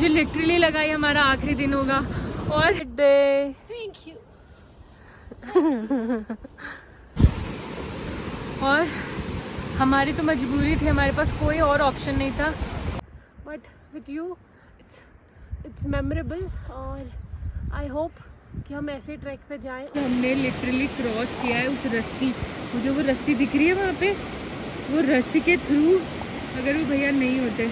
मुझे लिटरली लगा ये हमारा आखिरी दिन होगा। और डे थैंक यू। और हमारी तो मजबूरी थी, हमारे पास कोई और ऑप्शन नहीं था। But with you it's memorable और आई होप कि हम ऐसे ट्रैक पे जाएं। हमने लिटरली क्रॉस किया है उस रस्सी, मुझे वो रस्सी दिख रही है वहाँ पे, वो रस्सी के थ्रू अगर वो भैया नहीं होते।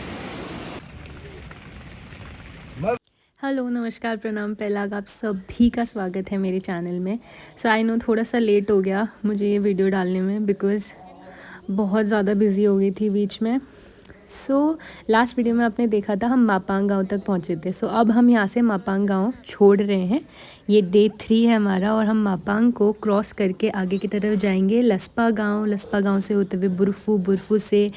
हेलो, नमस्कार, प्रणाम, पहला आप सभी का स्वागत है मेरे चैनल में। सो आई नो थोड़ा सा लेट हो गया मुझे ये वीडियो डालने में बिकॉज़ बहुत ज़्यादा बिज़ी हो गई थी बीच में। सो लास्ट वीडियो में आपने देखा था हम मापांग गांव तक पहुंचे थे। सो अब हम यहाँ से मापांग गांव छोड़ रहे हैं। ये डे 3 है हमारा और हम मापांग को क्रॉस करके आगे की तरफ जाएंगे लस्पा गांव से होते हुए बुरफू से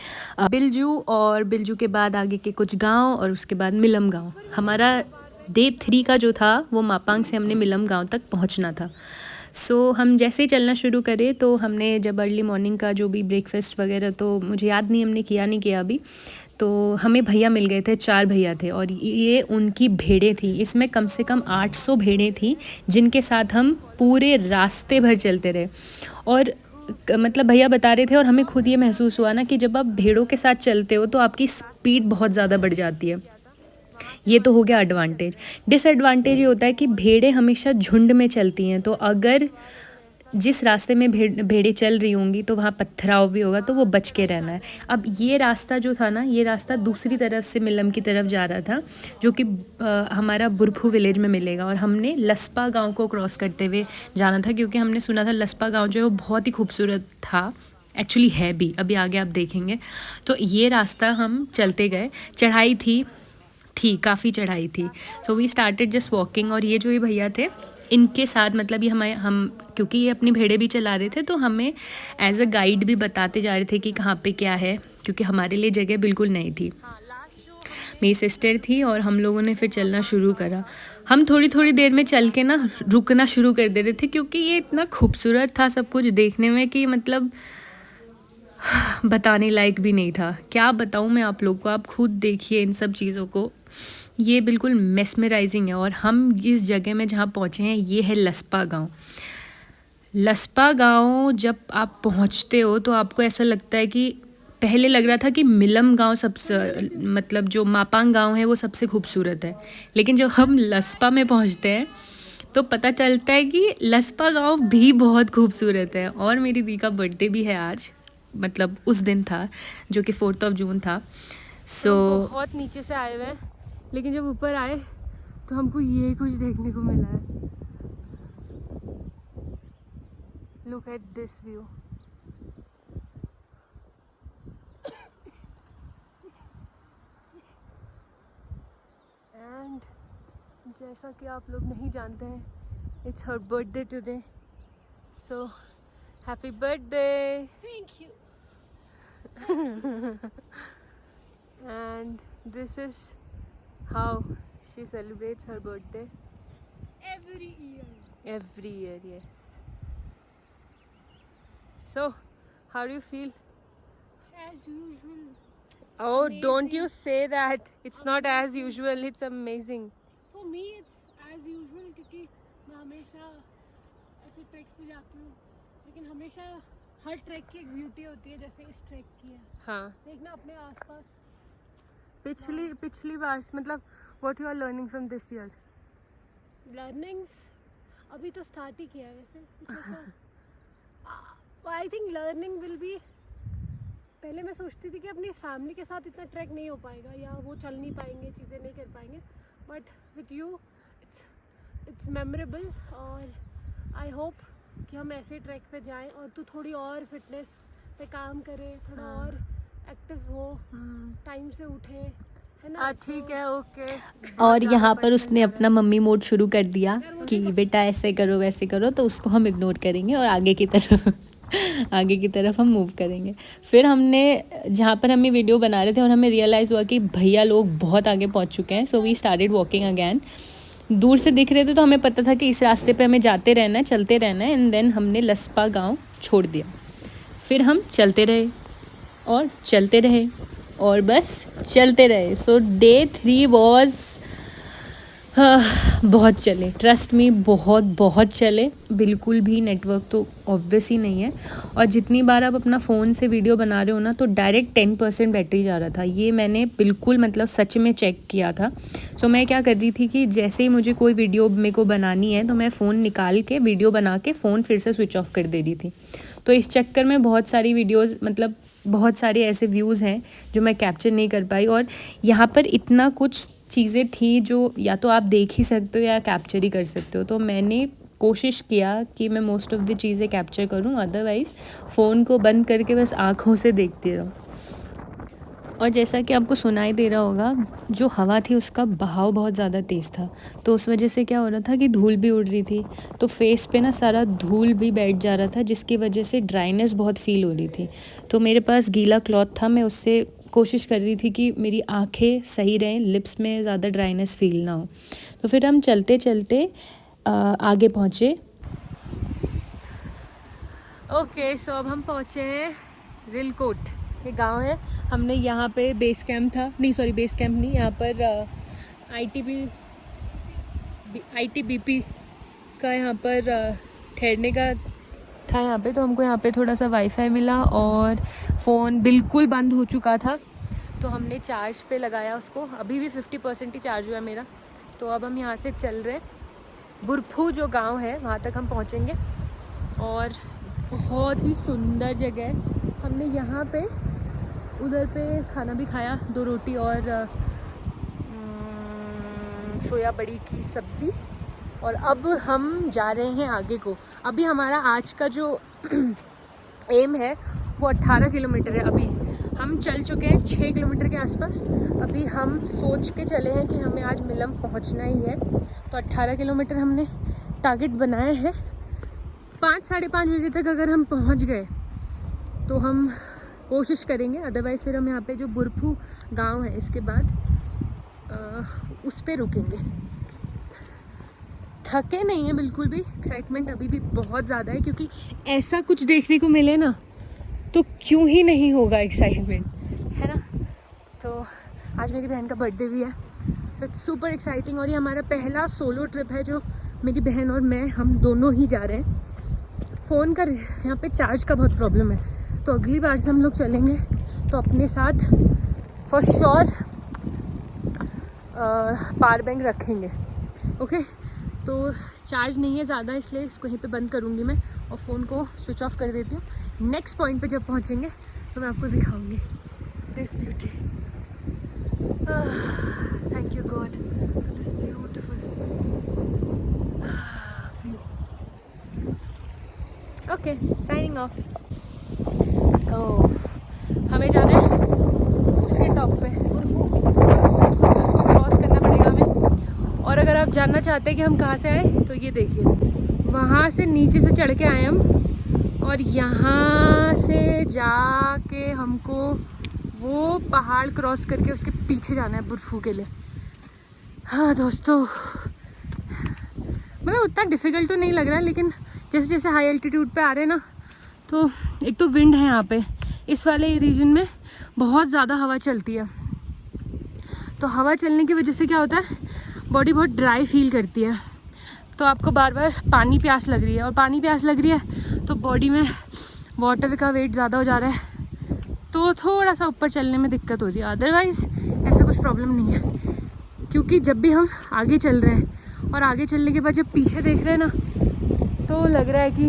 बिलजू, और बिलजू के बाद आगे के कुछ गांव और उसके बाद मिलम गांव। हमारा डे 3 का जो था वो मापांग से हमने मिलम गांव तक पहुंचना था। सो हम जैसे ही चलना शुरू करें तो हमने जब अर्ली मॉर्निंग का जो भी ब्रेकफास्ट वगैरह, तो मुझे याद नहीं हमने किया नहीं किया अभी, तो हमें भैया मिल गए थे, 4 भैया थे और ये उनकी भेड़ें थी। इसमें कम से कम 800 भेड़ें थी जिनके साथ हम पूरे रास्ते भर चलते रहे। और मतलब भैया बता रहे थे और हमें खुद ये महसूस हुआ ना कि जब आप भेड़ों के साथ चलते हो तो आपकी स्पीड बहुत ज़्यादा बढ़ जाती है। ये तो हो गया एडवांटेज। डिसएडवांटेज ये होता है कि भेड़ें हमेशा झुंड में चलती हैं, तो अगर जिस रास्ते में भेड़ें चल रही होंगी तो वहाँ पथराव भी होगा, तो वो बच के रहना है। अब ये रास्ता जो था ना, ये रास्ता दूसरी तरफ से मिलम की तरफ जा रहा था जो कि हमारा बुरफू विलेज में मिलेगा, और हमने लस्पा गांव को क्रॉस करते हुए जाना था क्योंकि हमने सुना था लस्पा गांव जो है वो बहुत ही खूबसूरत था। एक्चुअली है भी, अभी आगे आप देखेंगे। तो ये रास्ता हम चलते गए, चढ़ाई थी काफ़ी चढ़ाई थी। So we started just walking. और ये जो ये भैया थे इनके साथ, मतलब ये हम क्योंकि ये अपनी भेड़ें भी चला रहे थे तो हमें एज अ गाइड भी बताते जा रहे थे कि कहाँ पे क्या है, क्योंकि हमारे लिए जगह बिल्कुल नई थी। मेरी सिस्टर थी और हम लोगों ने फिर चलना शुरू करा। हम थोड़ी थोड़ी देर में चल के ना रुकना शुरू कर दे रहे थे क्योंकि ये इतना खूबसूरत था सब कुछ देखने में कि मतलब बताने लायक भी नहीं था। क्या बताऊँ मैं आप लोग को, आप खुद देखिए इन सब चीज़ों को, ये बिल्कुल मेस्मराइजिंग है। और हम इस जगह में जहाँ पहुँचे हैं ये है लस्पा गांव। लस्पा गांव जब आप पहुँचते हो तो आपको ऐसा लगता है कि पहले लग रहा था कि मिलम गांव सबसे, मतलब जो मापांग गांव है वो सबसे खूबसूरत है, लेकिन जब हम लस्पा में पहुँचते हैं तो पता चलता है कि लस्पा गांव भी बहुत खूबसूरत है। और मेरी दी का बर्थडे भी है आज, मतलब उस दिन था जो कि 4 जून था। सो बहुत नीचे से आए हुए हैं, लेकिन जब ऊपर आए तो हमको ये कुछ देखने को मिला है। Look at this view. And जैसा कि आप लोग नहीं जानते हैं, it's her birthday today, so happy birthday. Thank you. And this is how she celebrates her birthday Every year. every year. Yes. So how do you feel? As usual. Oh, don't Amazing. you say that. It's not as usual, it's amazing. For me it's as usual क्योंकि मैं हमेशा ऐसे tracks पे जाती हूँ, लेकिन हमेशा हर track की एक ब्यूटी होती है, जैसे इस ट्रैक की है। हाँ, देखना अपने आसपास। पिछली बार मतलब what you are learning from this year? Learnings अभी तो स्टार्ट ही किया है वैसे। I think learning will be, पहले मैं सोचती थी कि अपनी फैमिली के साथ इतना ट्रैक नहीं हो पाएगा या वो चल नहीं पाएंगे, चीज़ें नहीं कर पाएंगे, but with you it's memorable. और आई होप कि हम ऐसे ट्रैक पे जाएं और तू थोड़ी और फिटनेस पे काम करे, थोड़ा और एक्टिव हो, टाइम से उठे, है ना? ठीक है, ओके। और यहाँ पर उसने अपना मम्मी मोड शुरू कर दिया कि बेटा ऐसे करो वैसे करो, तो उसको हम इग्नोर करेंगे और आगे की तरफ हम मूव करेंगे। फिर हमने जहाँ पर हम ये वीडियो बना रहे थे और हमें रियलाइज़ हुआ कि भैया लोग बहुत आगे पहुँच चुके हैं। So we started walking again. दूर से दिख रहे थे तो हमें पता था कि इस रास्ते पे हमें जाते रहना है, चलते रहना है। एंड देन हमने लस्पा गांव छोड़ दिया। फिर हम चलते रहे और चलते रहे और बस चलते रहे। सो डे 3 वॉज बहुत चले, ट्रस्ट मी, बहुत चले। बिल्कुल भी नेटवर्क तो ऑब्वियस ही नहीं है, और जितनी बार आप अपना फ़ोन से वीडियो बना रहे हो ना तो डायरेक्ट 10% बैटरी जा रहा था। ये मैंने बिल्कुल मतलब सच में चेक किया था। सो मैं क्या कर रही थी कि जैसे ही मुझे कोई वीडियो मेरे को बनानी है तो मैं फ़ोन निकाल के वीडियो बना के फ़ोन फिर से स्विच ऑफ कर दे रही थी। तो इस चक्कर में बहुत सारी वीडियोज़, मतलब बहुत सारे ऐसे व्यूज़ हैं जो मैं कैप्चर नहीं कर पाई। और यहाँ पर इतना कुछ चीज़ें थी जो या तो आप देख ही सकते हो या कैप्चर ही कर सकते हो। तो मैंने कोशिश किया कि मैं मोस्ट ऑफ़ द चीज़ें कैप्चर करूं, अदरवाइज़ फ़ोन को बंद करके बस आँखों से देखती रहूं। और जैसा कि आपको सुनाई दे रहा होगा, जो हवा थी उसका बहाव बहुत ज़्यादा तेज़ था, तो उस वजह से क्या हो रहा था कि धूल भी उड़ रही थी, तो फेस पे ना सारा धूल भी बैठ जा रहा था, जिसकी वजह से ड्राइनेस बहुत फील हो रही थी। तो मेरे पास गीला क्लॉथ था, मैं उससे कोशिश कर रही थी कि मेरी आँखें सही रहें, लिप्स में ज़्यादा ड्राइनेस फील ना हो। तो फिर हम चलते चलते आगे पहुँचे। ओके, सो अब हम पहुँचे हैं रिलकोट, ये गांव है। हमने यहाँ पे बेस कैंप था, नहीं सॉरी बेस कैंप नहीं, यहाँ पर आईटीबीपी का यहाँ पर ठहरने का था यहाँ पे। तो हमको यहाँ पे थोड़ा सा वाईफाई मिला और फ़ोन बिल्कुल बंद हो चुका था, तो हमने चार्ज पे लगाया उसको। अभी भी 50% ही चार्ज हुआ है मेरा। तो अब हम यहाँ से चल रहे हैं, बुरफू जो गांव है वहाँ तक हम पहुँचेंगे। और बहुत ही सुंदर जगह है। हमने यहाँ पे उधर पे खाना भी खाया, 2 रोटी और सोया बड़ी की सब्ज़ी। और अब हम जा रहे हैं आगे को। अभी हमारा आज का जो एम है वो 18 किलोमीटर है। अभी हम चल चुके हैं 6 किलोमीटर के आसपास। अभी हम सोच के चले हैं कि हमें आज मिलम पहुंचना ही है, तो 18 किलोमीटर हमने टारगेट बनाया है। 5 साढ़े 5 बजे तक अगर हम पहुंच गए तो हम कोशिश करेंगे, अदरवाइज़ फिर हम यहाँ पे जो बुरफू गांव है इसके बाद उस पे रुकेंगे। थके नहीं है बिल्कुल भी, एक्साइटमेंट अभी भी बहुत ज़्यादा है, क्योंकि ऐसा कुछ देखने को मिले ना तो क्यों ही नहीं होगा एक्साइटमेंट, है ना। तो आज मेरी बहन का बर्थडे भी है, तो इट्स सुपर एक्साइटिंग। और ये हमारा पहला सोलो ट्रिप है जो मेरी बहन और मैं, हम दोनों ही जा रहे हैं। फ़ोन का यहाँ पे चार्ज का बहुत प्रॉब्लम है, तो अगली बार से हम लोग चलेंगे तो अपने साथ फॉर श्योर पावर बैंक रखेंगे। ओके, तो चार्ज नहीं है ज़्यादा, इसलिए इसको यहीं पे बंद करूँगी मैं और फ़ोन को स्विच ऑफ कर देती हूँ। नेक्स्ट पॉइंट पे जब पहुँचेंगे तो मैं आपको दिखाऊंगी this beauty. Thank you God for this beautiful view. Okay, signing off. हमें जाना है उसके टॉप पे, उसको क्रॉस करना पड़ेगा हमें। और अगर आप जानना चाहते हैं कि हम कहाँ से आए तो ये देखिए, वहाँ से नीचे से चढ़ के आए हम, और यहाँ से जाके हमको वो पहाड़ क्रॉस करके उसके पीछे जाना है बुरफू के लिए। हाँ दोस्तों, मतलब उतना डिफ़िकल्ट तो नहीं लग रहा है, लेकिन जैसे जैसे हाई एल्टीट्यूड पे आ रहे हैं ना, तो एक तो विंड है यहाँ पे, इस वाले रीजन में बहुत ज़्यादा हवा चलती है। तो हवा चलने की वजह से क्या होता है, बॉडी बहुत ड्राई फील करती है, तो आपको बार बार पानी प्यास लग रही है, और पानी प्यास लग रही है तो बॉडी में वाटर का वेट ज़्यादा हो जा रहा है, तो थोड़ा सा ऊपर चलने में दिक्कत होती है। अदरवाइज़ ऐसा कुछ प्रॉब्लम नहीं है, क्योंकि जब भी हम आगे चल रहे हैं और आगे चलने के बाद जब पीछे देख रहे हैं ना, तो लग रहा है कि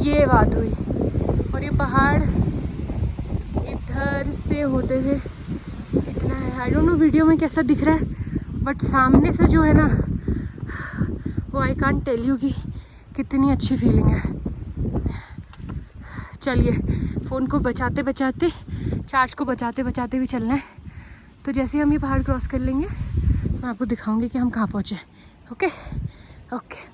ये बात हुई। और ये पहाड़ इधर से होते हुए इतना है, आई डोंट नो वीडियो में कैसा दिख रहा है, बट सामने से जो है ना, वो आई कांट टेल यू कि कितनी अच्छी फीलिंग है। चलिए, फ़ोन को बचाते बचाते, चार्ज को बचाते बचाते भी चलना है। तो जैसे हम ये पहाड़ क्रॉस कर लेंगे मैं आपको दिखाऊंगी कि हम कहाँ पहुँचे। Okay okay.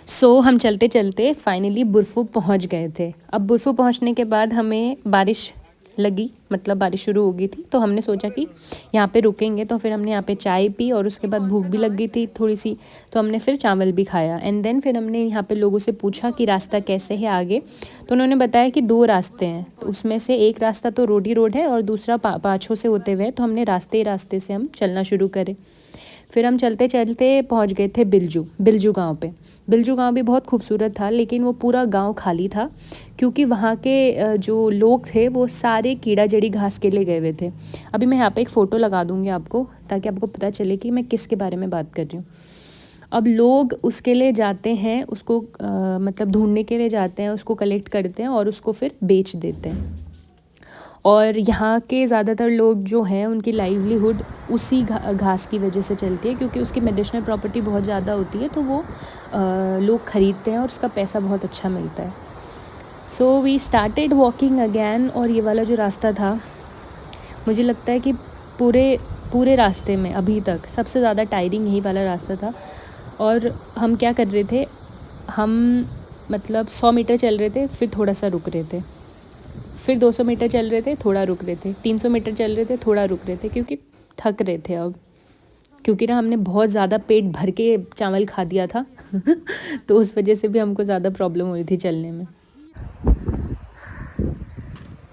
सो हम चलते चलते फाइनली बुरफू पहुँच गए थे। अब बुरफू पहुँचने के बाद हमें बारिश लगी, मतलब बारिश शुरू हो गई थी, तो हमने सोचा कि यहाँ पे रुकेंगे। तो फिर हमने यहाँ पे चाय पी और उसके बाद भूख भी लग गई थी थोड़ी सी, तो हमने फिर चावल भी खाया। एंड देन फिर हमने यहाँ पे लोगों से पूछा कि रास्ता कैसे है आगे, तो उन्होंने बताया कि 2 रास्ते हैं, तो उसमें से एक रास्ता तो रोड ही रोड है और दूसरा पाछों से होते हुए, तो हमने रास्ते से हम चलना शुरू करे। फिर हम चलते चलते पहुंच गए थे बिलजू गांव पे। बिलजू गांव भी बहुत खूबसूरत था, लेकिन वो पूरा गांव खाली था क्योंकि वहाँ के जो लोग थे वो सारे कीड़ा जड़ी घास के लिए गए हुए थे। अभी मैं यहाँ पे एक फ़ोटो लगा दूँगी आपको, ताकि आपको पता चले कि मैं किसके बारे में बात कर रही हूँ। अब लोग उसके लिए जाते हैं, उसको मतलब ढूंढने के लिए जाते हैं, उसको कलेक्ट करते हैं और उसको फिर बेच देते हैं। और यहाँ के ज़्यादातर लोग जो हैं उनकी लाइवलीहुड उसी घास की वजह से चलती है, क्योंकि उसकी मेडिसिनल प्रॉपर्टी बहुत ज़्यादा होती है, तो वो लोग ख़रीदते हैं और उसका पैसा बहुत अच्छा मिलता है। So we started walking again. और ये वाला जो रास्ता था, मुझे लगता है कि पूरे रास्ते में अभी तक सबसे ज़्यादा टायरिंग यही वाला रास्ता था। और हम क्या कर रहे थे, हम मतलब 100 मीटर चल रहे थे, फिर थोड़ा सा रुक रहे थे, फिर 200 मीटर चल रहे थे, थोड़ा रुक रहे थे, 300 मीटर चल रहे थे, थोड़ा रुक रहे थे, क्योंकि थक रहे थे अब, क्योंकि ना हमने बहुत ज़्यादा पेट भर के चावल खा दिया था तो उस वजह से भी हमको ज़्यादा प्रॉब्लम हो रही थी चलने में।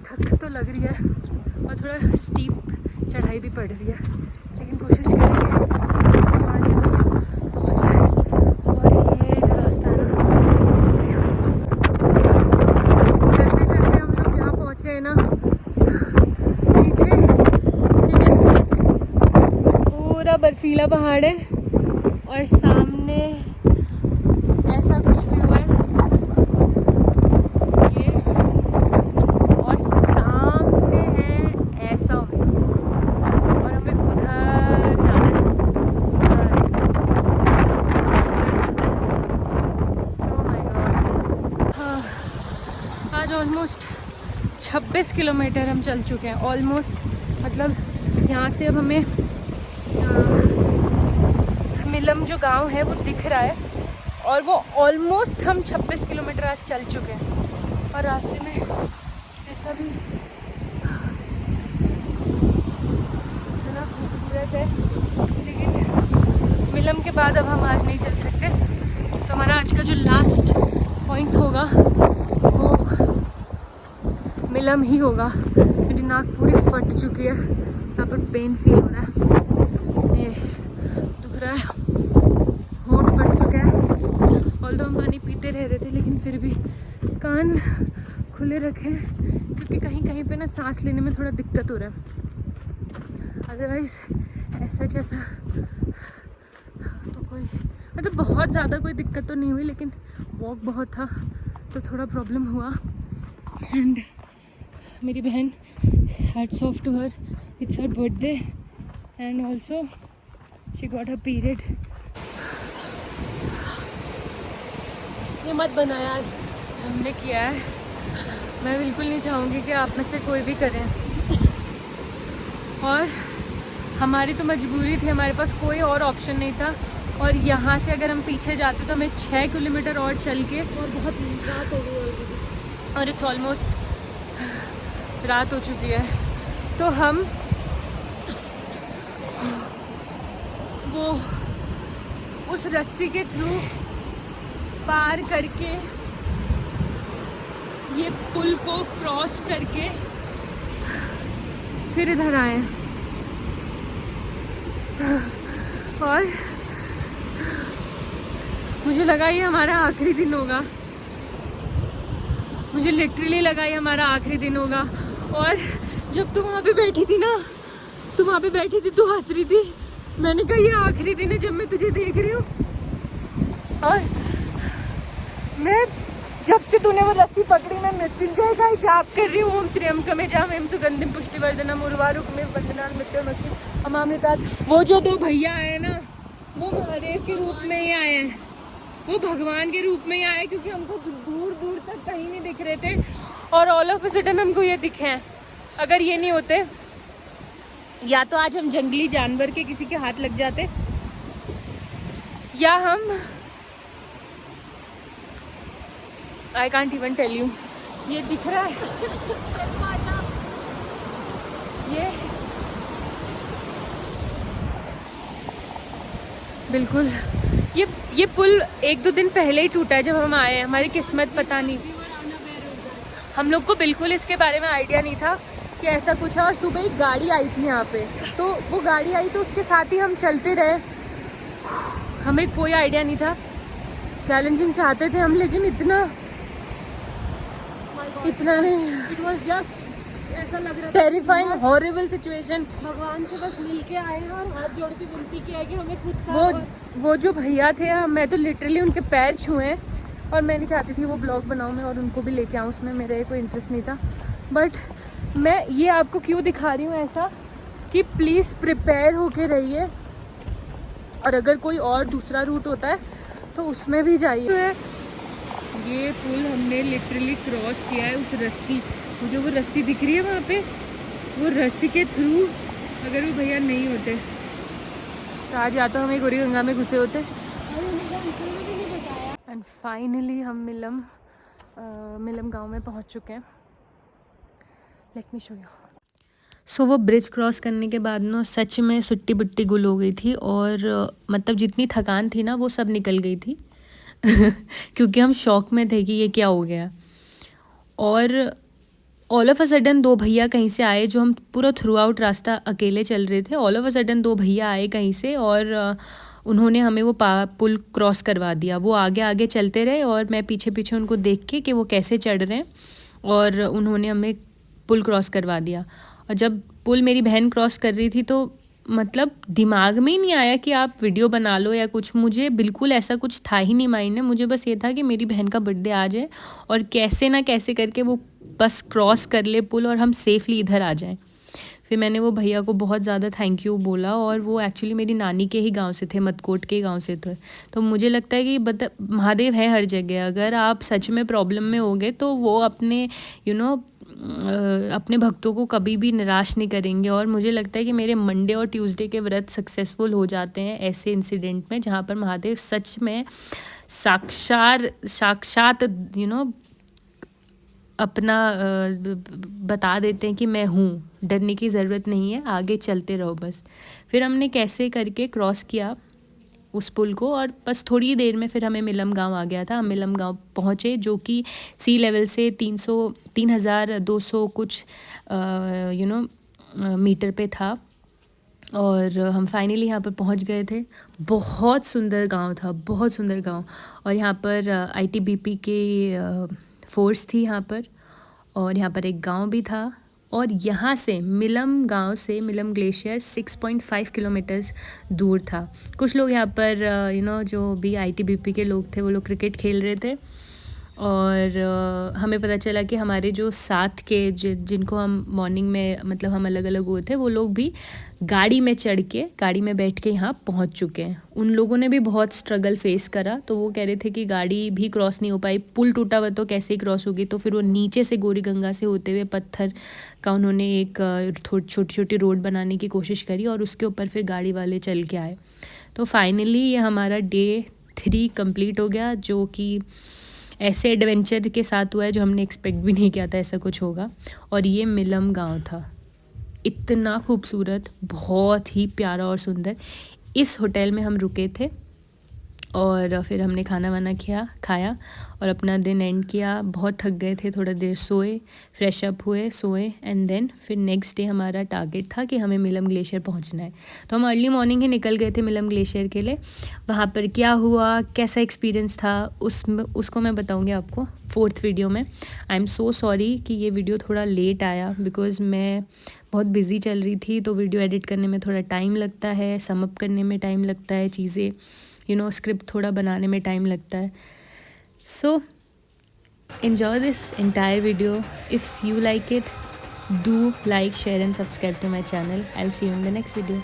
थक तो लग रही है और थोड़ा स्टीप चढ़ाई भी पड़ रही है, लेकिन कोशिश करेंगे हम आज मतलब पहुँच जाए। और ये जो रास्ता है ना, चलते चलते हम लोग जहाँ पहुँचे हैं ना, पीछे पूरा बर्फीला पहाड़ है और सामने ऐसा कुछ व्यू है ये, और सामने है ऐसा व्यू, और हमें उधर जाना है, ओह माय गॉड। हाँ, आज ऑलमोस्ट 26 किलोमीटर हम चल चुके हैं, ऑलमोस्ट। मतलब यहाँ से अब हमें मिलम जो गांव है वो दिख रहा है, और वो ऑलमोस्ट हम 26 किलोमीटर आज चल चुके हैं। और रास्ते में ऐसा भी इतना खूबसूरत है, लेकिन मिलम के बाद अब हम आज नहीं चल सकते, तो हमारा आज का जो लास्ट पॉइंट होगा वो मिलम ही होगा। मेरी नाक पूरी फट चुकी है, यहाँ पर पेन फील हो रहा है, ये दुख रहा है, होंठ फट चुका है। ऑल्दो हम पानी पीते रह रहे थे, लेकिन फिर भी कान खुले रखे, क्योंकि कहीं कहीं पे ना सांस लेने में थोड़ा दिक्कत हो रहा है। अदरवाइज ऐसा जैसा तो कोई मतलब बहुत ज़्यादा कोई दिक्कत तो नहीं हुई, लेकिन वॉक बहुत था तो थोड़ा प्रॉब्लम हुआ। एंड मेरी बहन, hats off to her, it's her birthday and also she got her period. ये मत बना यार, हमने किया है, मैं बिल्कुल नहीं चाहूँगी कि आप में से कोई भी करें। और हमारी तो मजबूरी थी, हमारे पास कोई और ऑप्शन नहीं था। और यहाँ से अगर हम पीछे जाते तो हमें 6 किलोमीटर और चल के, और बहुत रात हो गई ऑलरेडी, और इट्स ऑलमोस्ट रात हो चुकी है, तो हम वो उस रस्सी के थ्रू पार करके, ये पुल को क्रॉस करके फिर इधर आए। और मुझे लगा ये हमारा आखिरी दिन होगा, मुझे लिटरली लगा ये हमारा आखिरी दिन होगा। और जब तू वहाँ पे बैठी थी ना, तू वहाँ पे बैठी थी, तू हंस रही थी, मैंने कहा ये आखिरी दिन है जब मैं तुझे देख रही हूँ। और मैं जब से तूने वो रस्सी पकड़ी, मैं मृत्युंजय का ही जाप कर रही हूँ, ओम त्र्यंबकम यजामहे सुगंधिम पुष्टिवर्धनम उर्वारुकमिव बंधनान् मृत्युर्मुक्षीयमामृतात् अमामृतात्। वो जो 2 भैया आए ना, वो महादेव के रूप में ही आए हैं, वो भगवान के रूप में ही आए, क्योंकि हमको दूर दूर तक कहीं नहीं दिख रहे थे, और ऑल ऑफ अ सडन हमको ये दिखे हैं। अगर ये नहीं होते, या तो आज हम जंगली जानवर के किसी के हाथ लग जाते, या हम I can't even tell you. ये दिख रहा है ये बिल्कुल ये पुल 1-2 दिन पहले ही टूटा है जब हम आए हैं। हमारी किस्मत पता नहीं, हम लोग को बिल्कुल इसके बारे में आइडिया नहीं था कि ऐसा कुछ है। और सुबह एक गाड़ी आई थी यहाँ पे, तो वो गाड़ी आई तो उसके साथ ही हम चलते रहे, हमें कोई आइडिया नहीं था। चैलेंजिंग चाहते थे हम, लेकिन इतना नहीं। इट वाज जस्ट ऐसा लग रहा था टेरिफाइंग हॉरिबल सिचुएशन। भगवान से बस मिल के आए हैं और हाथ जोड़ के विनती किया है कि हमें खुद साथ वो जो भैया थे, मैं तो लिटरली उनके पैर छुए, और मैं नहीं चाहती थी वो ब्लॉग बनाऊँ मैं और उनको भी लेके आऊँ, उसमें मेरा कोई इंटरेस्ट नहीं था। बट मैं ये आपको क्यों दिखा रही हूँ ऐसा कि प्लीज़ प्रिपेयर होके रहिए, और अगर कोई और दूसरा रूट होता है तो उसमें भी जाइए। ये पुल हमने लिटरली क्रॉस किया है उस रस्सी, मुझे वो रस्सी दिख रही है वहाँ पे, वो रस्सी के थ्रू अगर वो भैया नहीं होते तो आज या तो हम एक गोरी गंगा में घुसे होते। एंड फाइनली हम मिलम गांव में पहुँच चुके हैं। Let me show you. So वो ब्रिज क्रॉस करने के बाद ना सच में सुट्टी बुट्टी गुल हो गई थी, और मतलब जितनी थकान थी ना वो सब निकल गई थी क्योंकि हम शॉक में थे कि ये क्या हो गया। और ऑल ऑफ अ सडन 2 भैया कहीं से आए, जो हम पूरा थ्रू आउट रास्ता अकेले चल रहे थे। ऑल ऑफ अ सडन 2 भैया आए कहीं से, और उन्होंने हमें वो पुल क्रॉस करवा दिया। वो आगे आगे चलते रहे और मैं पीछे पीछे उनको देख के कि वो कैसे चढ़ रहे हैं, और उन्होंने हमें पुल क्रॉस करवा दिया। और जब पुल मेरी बहन क्रॉस कर रही थी तो मतलब दिमाग में ही नहीं आया कि आप वीडियो बना लो या कुछ, मुझे बिल्कुल ऐसा कुछ था ही नहीं माइंड में। मुझे बस ये था कि मेरी बहन का बर्थडे आ जाए और कैसे ना कैसे करके वो बस क्रॉस कर ले पुल और हम सेफली इधर आ जाएं। फिर मैंने वो भैया को बहुत ज़्यादा थैंक यू बोला, और वो एक्चुअली मेरी नानी के ही गांव से थे, मतकोट के गांव से थे। तो मुझे लगता है कि महादेव है हर जगह। अगर आप सच में प्रॉब्लम में होगे तो वो अपने अपने भक्तों को कभी भी निराश नहीं करेंगे। और मुझे लगता है कि मेरे मंडे और ट्यूसडे के व्रत सक्सेसफुल हो जाते हैं ऐसे इंसिडेंट में, जहाँ पर महादेव सच में साक्षात अपना बता देते हैं कि मैं हूँ, डरने की ज़रूरत नहीं है, आगे चलते रहो बस। फिर हमने कैसे करके क्रॉस किया उस पुल को, और बस थोड़ी देर में फिर हमें मिलम गांव आ गया था। हम मिलम गांव पहुँचे, जो कि सी लेवल से 3200 कुछ मीटर पे था, और हम फाइनली यहाँ पर पहुँच गए थे। बहुत सुंदर गांव था, बहुत सुंदर गांव। और यहाँ पर ITBP के फोर्स थी यहाँ पर, और यहाँ पर एक गांव भी था। और यहाँ से मिलम गांव से मिलम ग्लेशियर 6.5 किलोमीटर्स दूर था। कुछ लोग यहाँ पर जो भी ITBP के लोग थे वो लोग क्रिकेट खेल रहे थे, और हमें पता चला कि हमारे जो साथ के जिनको हम मॉर्निंग में मतलब हम अलग अलग हुए थे, वो लोग भी गाड़ी में चढ़ के गाड़ी में बैठ के यहाँ पहुँच चुके हैं। उन लोगों ने भी बहुत स्ट्रगल फेस करा, तो वो कह रहे थे कि गाड़ी भी क्रॉस नहीं हो पाई, पुल टूटा हुआ तो कैसे ही क्रॉस होगी। तो फिर वो नीचे से गोरी गंगा से होते हुए पत्थर का उन्होंने एक छोटी छोटी रोड बनाने की कोशिश करी, और उसके ऊपर फिर गाड़ी वाले चल के आए। तो फाइनली ये हमारा डे 3 कंप्लीट हो गया, जो कि ऐसे एडवेंचर के साथ हुआ है जो हमने एक्सपेक्ट भी नहीं किया था ऐसा कुछ होगा। और ये मिलम गांव था, इतना खूबसूरत, बहुत ही प्यारा और सुंदर। इस होटल में हम रुके थे, और फिर हमने खाना वाना खाया और अपना दिन एंड किया। बहुत थक गए थे, थोड़ा देर सोए, फ्रेश अप हुए, सोए, एंड देन फिर नेक्स्ट डे हमारा टारगेट था कि हमें मिलम ग्लेशियर पहुंचना है। तो हम अर्ली मॉर्निंग ही निकल गए थे मिलम ग्लेशियर के लिए। वहाँ पर क्या हुआ, कैसा एक्सपीरियंस था, उसको मैं बताऊँगी आपको 4th वीडियो में। आई एम सो सॉरी कि ये वीडियो थोड़ा लेट आया, बिकॉज़ मैं बहुत बिज़ी चल रही थी, तो वीडियो एडिट करने में थोड़ा टाइम लगता है, सम अप करने में टाइम लगता है, चीज़ें स्क्रिप्ट थोड़ा बनाने में टाइम लगता है। सो enjoy this entire video. If you like it, do like, share and subscribe to my channel. I'll see you in the next video.